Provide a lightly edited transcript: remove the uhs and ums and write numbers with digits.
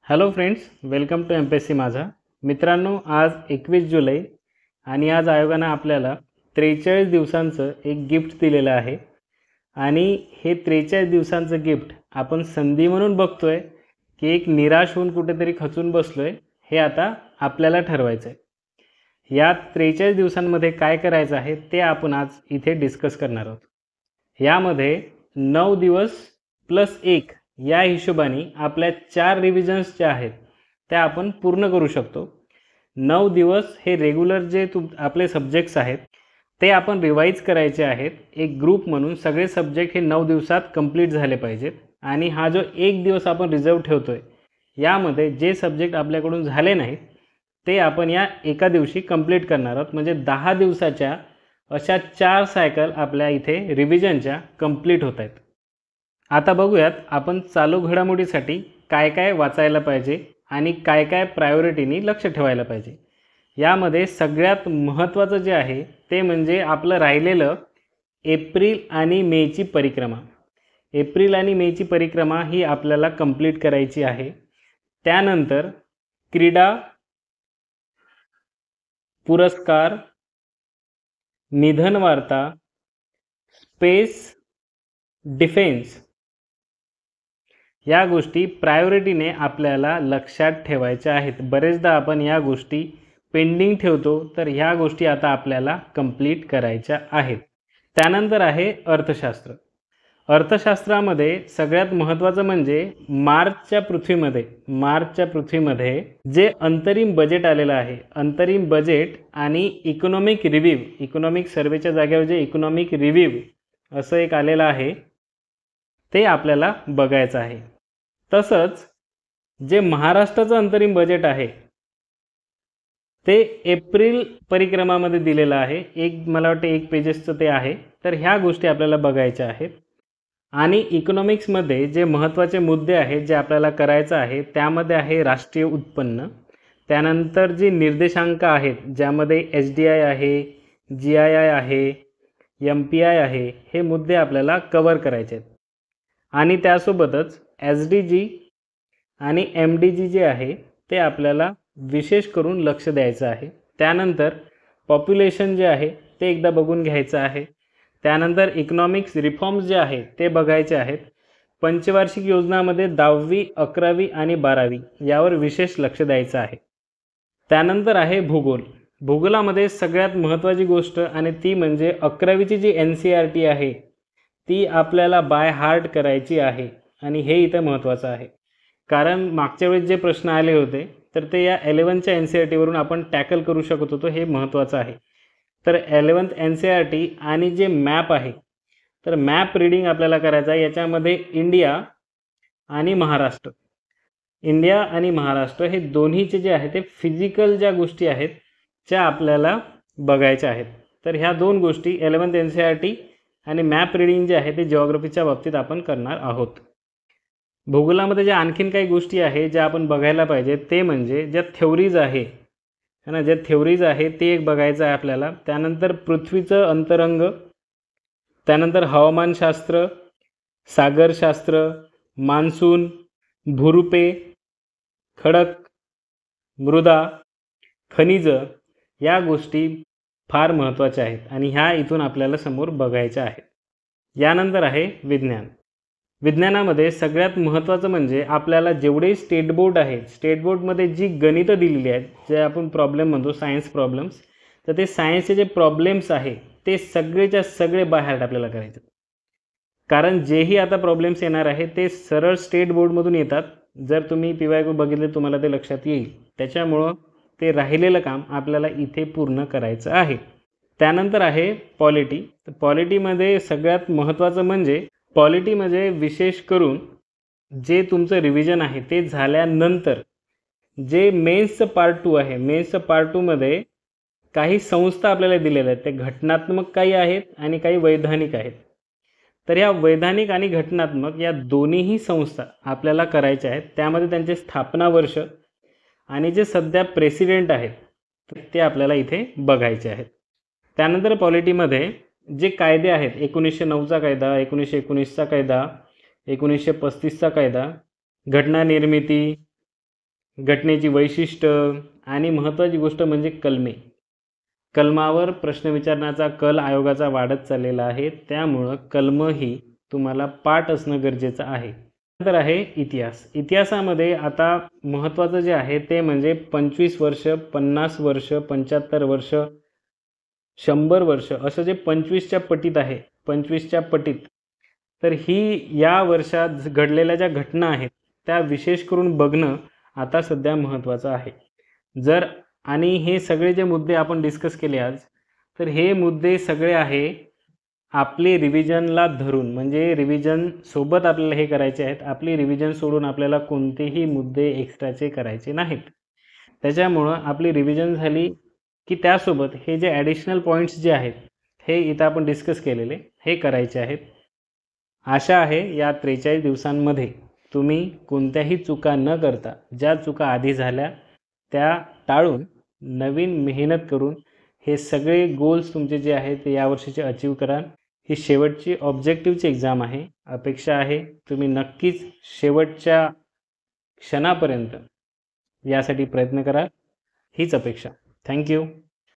Hello friends, welcome to MPSC माझा. मित्रांनो, आज 21 जुलै आणि आज आयोगानं आपल्याला 43 दिवसांचं एक गिफ्ट दिलेलं आहे आणि हे 43 दिवसांचं गिफ्ट आपण संधी म्हणून बघतोय की एक निराश होऊन कुठेतरी खचून बसलोय, हे आता आपल्याला ठरवायचं आहे. या 43 दिवसांमध्ये काय करायचं आहे ते आपण आज इथे डिस्कस करणार आहोत. यामध्ये 9 दिवस प्लस 1 या हिशोबाने आपल्या 4 रिव्हिजन्स ज्या आहेत त्या आपण पूर्ण करू शकतो. 9 दिवस हे रेग्युलर जे आपले सब्जेक्ट्स आहेत ते आपण रिवाइज करायचे आहेत. एक ग्रुप म्हणून सगळे सब्जेक्ट हे 9 दिवसात कंप्लीट झाले पाहिजेत आणि हा जो एक दिवस आपण रिझर्व ठेवतोय यामध्ये जे सब्जेक्ट आपल्याकडून झाले नाहीत ते आपण या एका दिवशी कंप्लीट करणार आहोत. म्हणजे 10 दिवसाच्या अशा 4 सायकल आपल्या इथे रिव्हिजनच्या कंप्लीट होत आहेत. आता बघूयात आपण चालू घडामोडीसाठी काय काय वाचायला पाहिजे आणि काय काय प्रायोरिटीनी लक्ष ठेवायला पाहिजे. यामध्ये सगळ्यात महत्त्वाचं जे आहे ते म्हणजे आपलं राहिलेलं एप्रिल आणि मेची परिक्रमा. एप्रिल आणि मेची परिक्रमा ही आपल्याला कंप्लीट करायची आहे. त्यानंतर क्रीडा, पुरस्कार, निधन वार्ता, स्पेस, डिफेन्स या गोष्टी प्रायोरिटीने आपल्याला लक्षात ठेवायच्या आहेत. बरेचदा आपण या गोष्टी पेंडिंग ठेवतो, तर ह्या गोष्टी आता आपल्याला कंप्लीट करायच्या आहेत. त्यानंतर आहे अर्थशास्त्र. अर्थशास्त्रामध्ये सगळ्यात महत्त्वाचं म्हणजे मार्चच्या पृथ्वीमध्ये जे अंतरिम बजेट आलेलं आहे, अंतरिम बजेट आणि इकॉनॉमिक सर्वेच्या जागेवर जे इकॉनॉमिक रिव्ह्यू असं एक आलेलं आहे ते आपल्याला बघायचं आहे. तसंच जे महाराष्ट्राचं अंतरिम बजेट आहे ते एप्रिल परिक्रमामध्ये दिलेलं आहे. मला वाटतं 1 पेजेसचं ते आहे. तर ह्या गोष्टी आपल्याला बघायच्या आहेत. आणि इकॉनॉमिक्समध्ये जे महत्त्वाचे मुद्दे आहेत जे आपल्याला करायचं आहे त्यामध्ये आहे राष्ट्रीय उत्पन्न. त्यानंतर जी निर्देशांक आहेत ज्यामध्ये SDI आहे, GII आहे, MPI आहे, हे मुद्दे आपल्याला कव्हर करायचे आहेत. आणि त्यासोबतच SDG आणि MDG जे आहे ते आपल्याला विशेष करून लक्ष द्यायचं आहे. त्यानंतर पॉप्युलेशन जे आहे ते एकदा बघून घ्यायचं आहे. त्यानंतर इकॉनॉमिक्स रिफॉर्म्स जे आहे ते बघायचे आहेत. पंचवार्षिक योजनामध्ये 10वी, 11वी आणि 12वी यावर विशेष लक्ष द्यायचं आहे. त्यानंतर आहे भूगोल. भूगोलामध्ये सगळ्यात महत्त्वाची गोष्ट आणि ती म्हणजे 11वीची जी NCERT आहे ती आपल्याला बाय हार्ट करायची आहे. आणि हे इथं महत्त्वाचं आहे कारण मागच्या वेळेस जे प्रश्न आले होते तर ते या 11च्या NCERT वरून आपण टॅकल करू शकत होतो. हे महत्त्वाचं आहे. तर 11th NCERT आणि जे मॅप आहे तर मॅप रीडिंग आपल्याला करायचं आहे. याच्यामध्ये इंडिया आणि महाराष्ट्र हे दोन्हीचे जे आहे ते फिजिकल ज्या गोष्टी आहेत त्या आपल्याला बघायच्या आहेत. तर ह्या दोन गोष्टी 11th NCERT आणि मॅप रीडिंग जे आहे ते जिओग्राफीच्या बाबतीत आपण करणार आहोत. भूगोलामध्ये ज्या आणखीन काही गोष्टी आहे ज्या आपण बघायला पाहिजे ते म्हणजे ज्या थ्योरीज आहे ज्या थ्योरीज आहे ते एक बघायचं आहे आपल्याला. त्यानंतर पृथ्वीचं अंतरंग, त्यानंतर हवामानशास्त्र, सागरशास्त्र, मान्सून, भूरूपे, खडक, मृदा, खनिज या गोष्टी फार महत्त्वाच्या आहेत आणि ह्या इथून आपल्याला समोर बघायच्या आहेत. यानंतर आहे विज्ञान. विज्ञानामध्ये सगळ्यात महत्त्वाचं म्हणजे आपल्याला जेवढे स्टेट बोर्ड आहे, स्टेट बोर्डमध्ये जी गणितं दिलेली आहेत जे आपण प्रॉब्लेम म्हणतो सायन्स प्रॉब्लेम्स, तर ते सायन्सचे जे प्रॉब्लेम्स आहे ते सगळेच्या सगळे बाय हार्ट आपल्याला करायचे. कारण जेही आता प्रॉब्लेम्स येणार आहे ते सरळ स्टेट बोर्डमधून येतात. जर तुम्ही PYQ बघितले तुम्हाला ते लक्षात येईल. त्याच्यामुळं ते राहिलेलं काम आपल्याला इथे पूर्ण करायचं आहे. त्यानंतर आहे पॉलिटी. तर पॉलिटीमध्ये सगळ्यात महत्त्वाचं म्हणजे पॉलिटीमध्ये विशेष करून जे तुमचं रिव्हिजन आहे ते झाल्यानंतर जे मेन्सचं पार्ट 2 आहे, मेन्सचं पार्ट 2मध्ये काही संस्था आपल्याला दिलेल्या आहेत. ते घटनात्मक काही आहेत आणि काही वैधानिक आहेत. तर ह्या वैधानिक आणि घटनात्मक या दोन्हीही संस्था आपल्याला करायच्या आहेत. त्यामध्ये त्यांचे स्थापना वर्ष आणि जे सध्या प्रेसिडेंट आहेत ते आपल्याला इथे बघायचे आहेत. त्यानंतर पॉलिटीमध्ये जे कायदे आहेत 1909चा कायदा, 1919चा कायदा, 1935चा कायदा, घटना निर्मिती, घटनेची वैशिष्ट्य आणि महत्त्वाची गोष्ट म्हणजे कलमे. कलमावर प्रश्न विचारण्याचा कल आयोगाचा वाढत चाललेला आहे, त्यामुळं कलम ही तुम्हाला पाठ असणं गरजेचं आहे. नंतर आहे इतिहास. इतिहासामध्ये आता महत्त्वाचं जे आहे ते म्हणजे 25 वर्ष, 50 वर्ष, 75 वर्ष, 100 वर्ष असं जे 25च्या पटीत आहे, 25च्या पटीत, तर ही या वर्षात घडलेल्या ज्या घटना आहेत त्या विशेष करून बघणं आता सध्या महत्त्वाचं आहे. जर आणि हे सगळे जे मुद्दे आपण डिस्कस केले आज, तर हे मुद्दे सगळे आहे आपली रिव्हिजनला धरून, म्हणजे रिव्हिजन सोबत आपल्याला हे करायचे आहेत. आपली रिव्हिजन सोडून आपल्याला कोणतेही मुद्दे एक्स्ट्राचे करायचे नाहीत. त्याच्यामुळं आपली रिव्हिजन झाली की त्यासोबत हे जे ॲडिशनल पॉईंट्स जे आहेत हे इथं आपण डिस्कस केलेले हे करायचे आहेत. आशा आहे या 43 दिवसांमध्ये तुम्ही कोणत्याही चुका न करता, ज्या चुका आधी झाल्या त्या टाळून नवीन मेहनत करून हे सगळे गोल्स तुमचे जे आहेत ते यावर्षीचे अचीव करा. ही शेवटची ऑब्जेक्टिव्हची एक्झाम आहे. अपेक्षा आहे तुम्ही नक्कीच शेवटच्या क्षणापर्यंत यासाठी प्रयत्न करा, हीच अपेक्षा. थँक्यू.